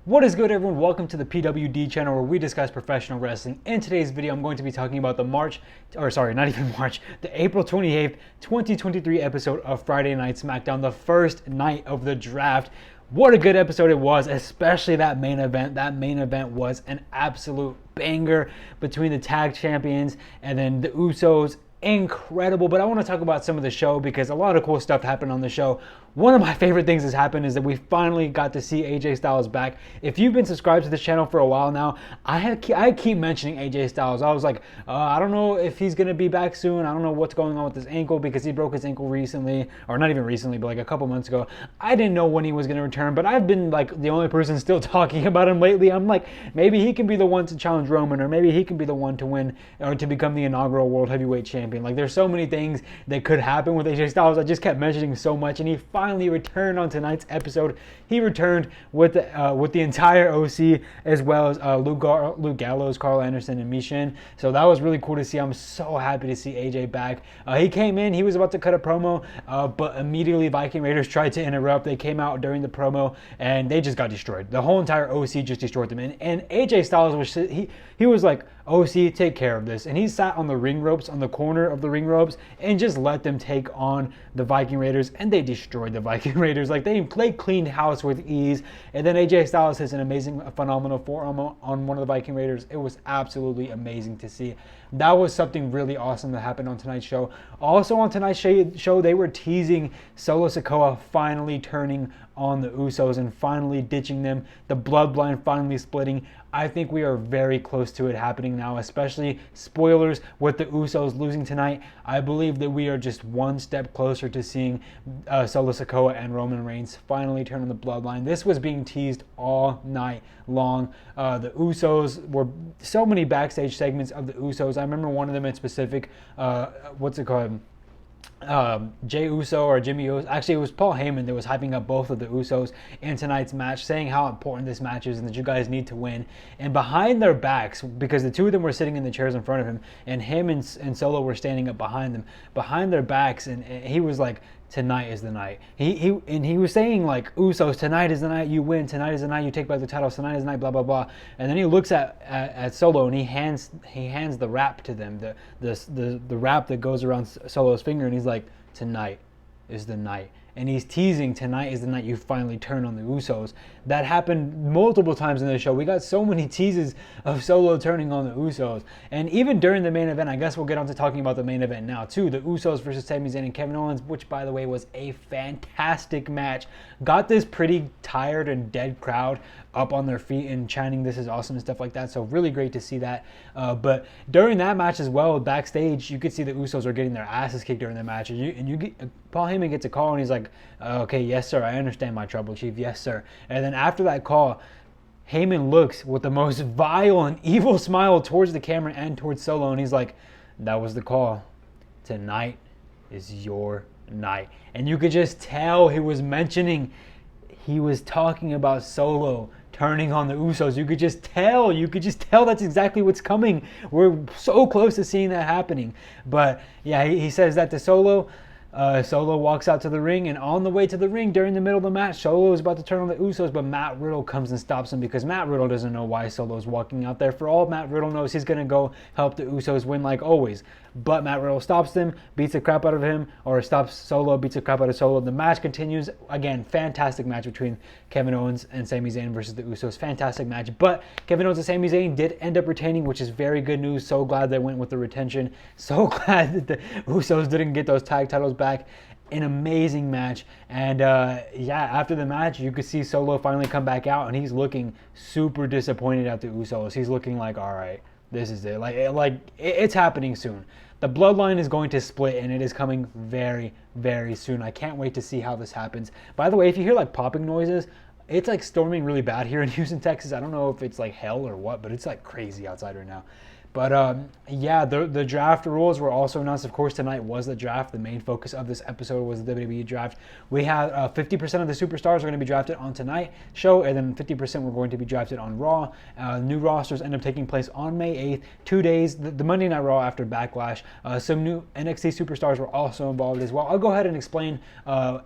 What is good, everyone? Welcome to the PWD channel where we discuss professional wrestling. In today's video, I'm going to be talking about the April 28th, 2023 episode of Friday Night SmackDown, the first night of the draft. What a good episode it was, especially that main event. That main event was an absolute banger between the tag champions and then the Usos. Incredible. But I want to talk about some of the show because a lot of cool stuff happened on the show. One of my favorite things that's happened is that we finally got to see AJ Styles back. If you've been subscribed to this channel for a while now, I keep mentioning AJ Styles. I was like, I don't know if he's going to be back soon. I don't know what's going on with his ankle because he broke his ankle recently, or not even recently, but like a couple months ago. I didn't know when he was going to return, but I've been like the only person still talking about him lately. I'm like, maybe he can be the one to challenge Roman, or maybe he can be the one to win or to become the inaugural World Heavyweight Champion. Like, there's so many things that could happen with AJ Styles. I just kept mentioning so much, and he finally returned on tonight's episode. He returned with the entire OC, as well as Luke Gallows, Carl Anderson, and Michin. So that was really cool to see. I'm so happy to see AJ back. He came in, he was about to cut a promo, but immediately Viking Raiders tried to interrupt. They came out during the promo, and they just got destroyed. The whole entire OC just destroyed them. And AJ Styles was he was like, OC, take care of this. And he sat on the ring ropes, on the corner of the ring ropes, and just let them take on the Viking Raiders, and they destroyed the Viking Raiders. Like, they cleaned house with ease. And then AJ Styles hits an amazing, phenomenal forearm on one of the Viking Raiders. It was absolutely amazing to see. That was something really awesome that happened on tonight's show. Also on tonight's show, they were teasing Solo Sikoa finally turning on the Usos and finally ditching them. The Bloodline finally splitting. I think we are very close to it happening now, especially, spoilers, with the Usos losing tonight. I believe that we are just one step closer to seeing Solo Sikoa and Roman Reigns finally turn on the Bloodline. This was being teased all night long. The Usos were so many backstage segments of the Usos. I remember one of them in specific, what's it called? Jey Uso or Jimmy Uso. Actually, it was Paul Heyman that was hyping up both of the Usos in tonight's match, saying how important this match is and that you guys need to win. And behind their backs, because the two of them were sitting in the chairs in front of him, and him and Solo were standing up behind them, behind their backs, and he was like, tonight is the night. He was saying, like, Usos, tonight is the night you win, tonight is the night you take back the titles, tonight is the night, blah blah blah. And then he looks at Solo and he hands the wrap to them, the wrap that goes around Solo's finger, and he's like, tonight is the night. And he's teasing, tonight is the night you finally turn on the Usos. That happened multiple times in the show. We got so many teases of Solo turning on the Usos. And even during the main event, I guess we'll get on to talking about the main event now too. The Usos versus Sami Zayn and Kevin Owens, which, by the way, was a fantastic match. Got this pretty tired and dead crowd up on their feet and chanting, "This is awesome," and stuff like that. So really great to see that. But during that match as well, backstage, you could see the Usos were getting their asses kicked during the match. Paul Heyman gets a call and he's like, okay, yes sir, I understand my trouble, chief, yes sir. And then after that call, Heyman looks with the most vile and evil smile towards the camera and towards Solo, and he's like, that was the call. Tonight is your night. And you could just tell he was talking about Solo turning on the Usos. You could just tell that's exactly what's coming. We're so close to seeing that happening. But yeah, he says that to Solo. Solo walks out to the ring, and on the way to the ring during the middle of the match, Solo is about to turn on the Usos, but Matt Riddle comes and stops him because Matt Riddle doesn't know why Solo's walking out there. For all Matt Riddle knows, he's going to go help the Usos win like always. But Matt Riddle stops them, beats the crap out of him, or stops Solo, beats the crap out of Solo. The match continues. Again, fantastic match between Kevin Owens and Sami Zayn versus the Usos. Fantastic match. But Kevin Owens and Sami Zayn did end up retaining, which is very good news. So glad they went with the retention. So glad that the Usos didn't get those tag titles back. An amazing match. And yeah, after the match, you could see Solo finally come back out, and he's looking super disappointed at the Usos. He's looking like, all right, this is it. It's happening soon. The Bloodline is going to split, and it is coming very, very soon. I can't wait to see how this happens. By the way, if you hear like popping noises, it's like storming really bad here in Houston, Texas. I don't know if it's like hell or what, but it's like crazy outside right now. But yeah, the draft rules were also announced. Of course, tonight was the draft. The main focus of this episode was the WWE Draft. We had 50% of the superstars are going to be drafted on tonight's show, and then 50% were going to be drafted on Raw. New rosters end up taking place on May 8th, 2 days, the Monday Night Raw after Backlash. Some new NXT superstars were also involved as well. I'll go ahead and explain I'll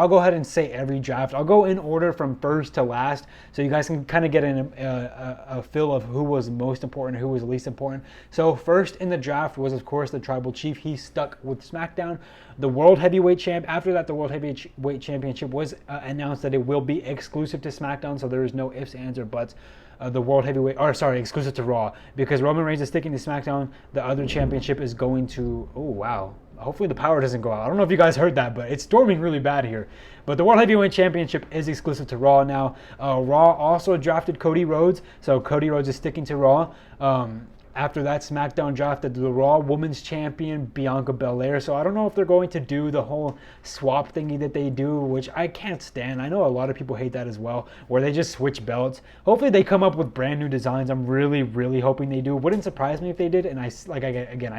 go ahead and say every draft. I'll go in order from first to last, so you guys can kind of get a feel of who was most important, who was least important. So first in the draft was, of course, the Tribal Chief. He stuck with SmackDown. The World Heavyweight Champ. After that, the World Heavyweight Championship was announced that it will be exclusive to SmackDown, so there is no ifs, ands, or buts. The World Heavyweight, exclusive to Raw, because Roman Reigns is sticking to SmackDown. The other championship is going to, oh wow, hopefully the power doesn't go out. I don't know if you guys heard that, but it's storming really bad here. But the World Heavyweight Championship is exclusive to Raw now. Raw also drafted Cody Rhodes, so Cody Rhodes is sticking to Raw. After that, SmackDown drafted the Raw Women's Champion, Bianca Belair. So I don't know if they're going to do the whole swap thingy that they do, which I can't stand. I know a lot of people hate that as well, where they just switch belts. Hopefully they come up with brand new designs. I'm really, really hoping they do. Wouldn't surprise me if they did. And I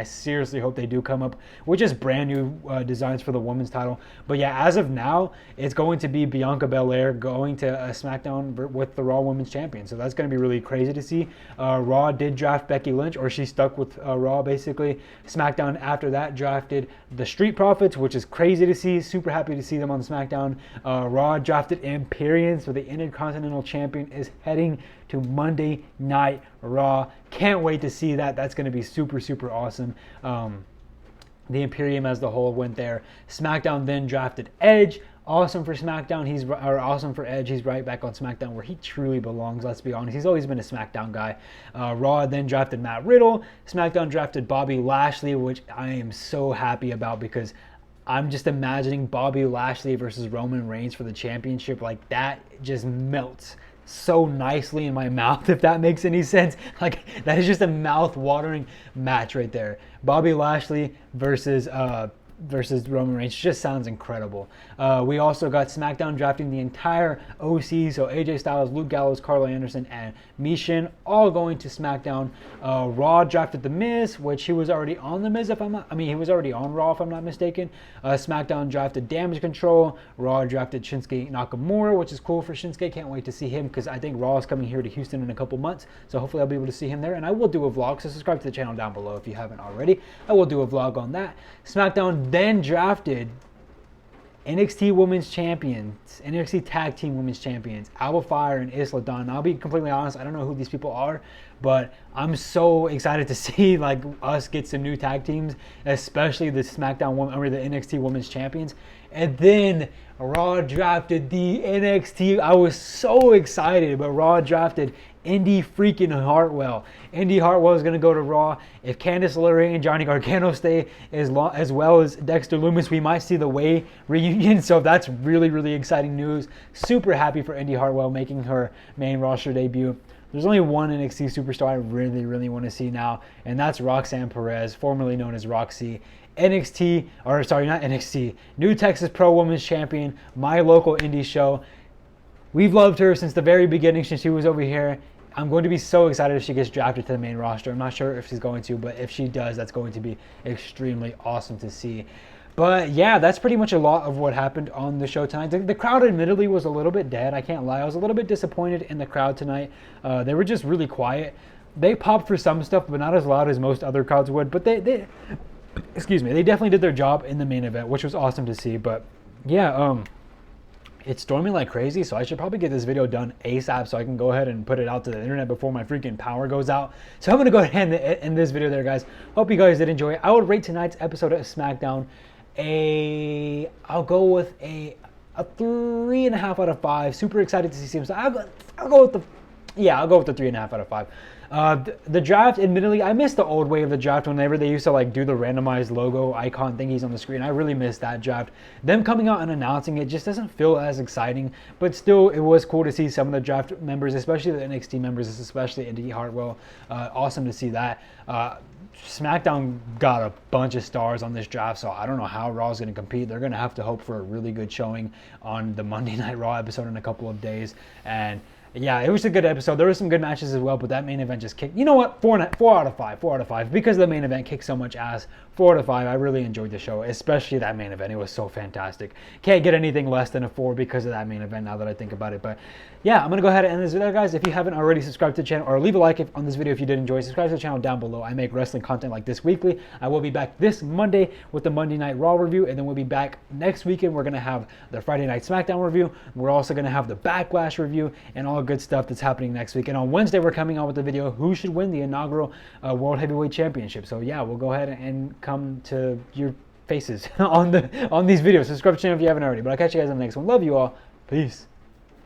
seriously hope they do come up with just brand new designs for the women's title. But yeah, as of now, it's going to be Bianca Belair going to SmackDown with the Raw Women's Champion. So that's going to be really crazy to see. Raw did draft Becky Lynch, or she stuck with Raw basically. SmackDown after that drafted the Street Profits, which is crazy to see. Super happy to see them on SmackDown. Raw drafted Imperium, so the Intercontinental Champion is heading to Monday Night Raw. Can't wait to see that. That's going to be super, super awesome. The Imperium as the whole went there. SmackDown then drafted Edge. Awesome for SmackDown. Awesome for Edge. He's right back on SmackDown where he truly belongs. Let's be honest. He's always been a SmackDown guy. Raw then drafted Matt Riddle. SmackDown drafted Bobby Lashley, which I am so happy about because I'm just imagining Bobby Lashley versus Roman Reigns for the championship. Like, that just melts so nicely in my mouth, if that makes any sense. Like, that is just a mouth-watering match right there. Bobby Lashley versus Roman Reigns just sounds incredible. We also got SmackDown drafting the entire OC, so AJ Styles, Luke Gallows, Carl Anderson, and Michin, all going to SmackDown. Raw drafted The Miz, which he was already on The Miz, he was already on Raw if I'm not mistaken. SmackDown drafted Damage Control. Raw drafted Shinsuke Nakamura, which is cool for Shinsuke. Can't wait to see him because I think Raw is coming here to Houston in a couple months, so hopefully I'll be able to see him there, and I will do a vlog, so subscribe to the channel down below if you haven't already. I will do a vlog on that. SmackDown then drafted NXT Women's Champions, NXT Tag Team Women's Champions, Alba Fire and Isla Dawn. I'll be completely honest, I don't know who these people are, but I'm so excited to see us get some new tag teams, especially the SmackDown women or the NXT Women's Champions. And then Raw drafted the NXT. I was so excited, but Raw drafted Indy freaking Hartwell. Indy Hartwell is going to go to Raw. If Candice LeRae and Johnny Gargano stay, as well as Dexter Lumis, we might see the Way reunion. So that's really, really exciting news. Super happy for Indy Hartwell making her main roster debut. There's only one NXT superstar I really, really want to see now, and that's Roxanne Perez, formerly known as Roxy. New Texas Pro Women's Champion, my local indie show. We've loved her since the very beginning, since she was over here. I'm going to be so excited if she gets drafted to the main roster. I'm not sure if she's going to, but if she does, that's going to be extremely awesome to see. But yeah, that's pretty much a lot of what happened on the show tonight. The crowd admittedly was a little bit dead. I can't lie. I was a little bit disappointed in the crowd tonight. They were just really quiet. They popped for some stuff, but not as loud as most other crowds would. But they definitely did their job in the main event, which was awesome to see. But yeah, it's storming like crazy, so I should probably get this video done ASAP so I can go ahead and put it out to the internet before my freaking power goes out. So I'm going to go ahead and end this video there, guys. Hope you guys did enjoy it. I would rate tonight's episode of SmackDown I'll go with a 3.5 out of 5. Super excited to see him. So I'll go with the 3.5 out of 5. The draft, admittedly, I missed the old way of the draft whenever they used to do the randomized logo icon thingies on the screen. I really missed that draft. Them coming out and announcing it just doesn't feel as exciting, but still, it was cool to see some of the draft members, especially the NXT members, especially Indy Hartwell. Awesome to see that. SmackDown got a bunch of stars on this draft, so I don't know how Raw is going to compete. They're going to have to hope for a really good showing on the Monday Night Raw episode in a couple of days. And Yeah, it was a good episode. There were some good matches as well, but that main event just kicked. You know what? 4 out of 5. Because the main event kicked so much ass. 4 out of 5. I really enjoyed the show, especially that main event. It was so fantastic. Can't get anything less than a 4 because of that main event now that I think about it. But yeah, I'm going to go ahead and end this video, guys. If you haven't already, subscribed to the channel, or leave a like on this video if you did enjoy. Subscribe to the channel down below. I make wrestling content like this weekly. I will be back this Monday with the Monday Night Raw review, and then we'll be back next weekend. We're going to have the Friday Night SmackDown review. We're also going to have the Backlash review and all good stuff that's happening next week. And on Wednesday, we're coming out with the video, who should win the inaugural World Heavyweight Championship. So yeah, we'll go ahead and come to your faces on these videos. Subscribe to the channel if you haven't already. But I'll catch you guys on the next one. Love you all. Peace.